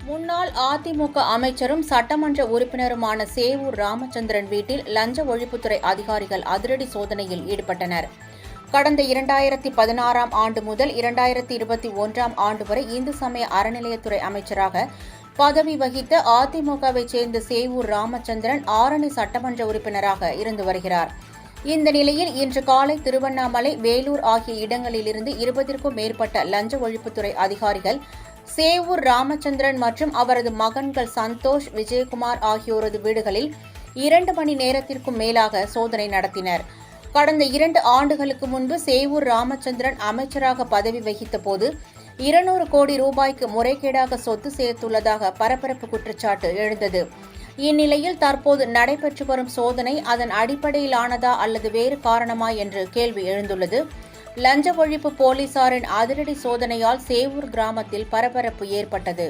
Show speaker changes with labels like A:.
A: முன்னாள் அதிமுக அமைச்சரும் சட்டமன்ற உறுப்பினருமான சேவூர் ராமச்சந்திரன் வீட்டில் லஞ்ச ஒழிப்புத்துறை அதிகாரிகள் அதிரடி சோதனையில் ஈடுபட்டனர். கடந்த 2016ஆம் ஆண்டு முதல் 2021ஆம் ஆண்டு வரை இந்து சமய அறநிலையத்துறை அமைச்சராக பதவி வகித்த அதிமுகவைச் சேர்ந்த சேவூர் ராமச்சந்திரன் ஆரணி சட்டமன்ற உறுப்பினராக இருந்து வருகிறார். இந்த நிலையில் இன்று காலை திருவண்ணாமலை, வேலூர் ஆகிய இடங்களிலிருந்து 20க்கும் மேற்பட்ட லஞ்ச ஒழிப்புத்துறை அதிகாரிகள் சேவூர் ராமச்சந்திரன் மற்றும் அவரது மகன்கள் சந்தோஷ், விஜயகுமார் ஆகியோரது வீடுகளில் 2 மணி நேரத்திற்கும் மேலாக சோதனை நடத்தினர். கடந்த 2 ஆண்டுகளுக்கு முன்பு சேவூர் ராமச்சந்திரன் அமைச்சராக பதவி வகித்தபோது 200 கோடி ரூபாய்க்கு முறைகேடாக சொத்து சேர்த்துள்ளதாக பரபரப்பு குற்றச்சாட்டு எழுந்தது. இந்நிலையில் தற்போது நடைபெற்று வரும் சோதனை அதன் அடிப்படையிலானதா அல்லது வேறு காரணமா என்று கேள்வி எழுந்துள்ளது. லஞ்ச ஒழிப்பு போலீசாரின் அதிரடி சோதனையால் சேவூர் கிராமத்தில் பரபரப்பு ஏற்பட்டது.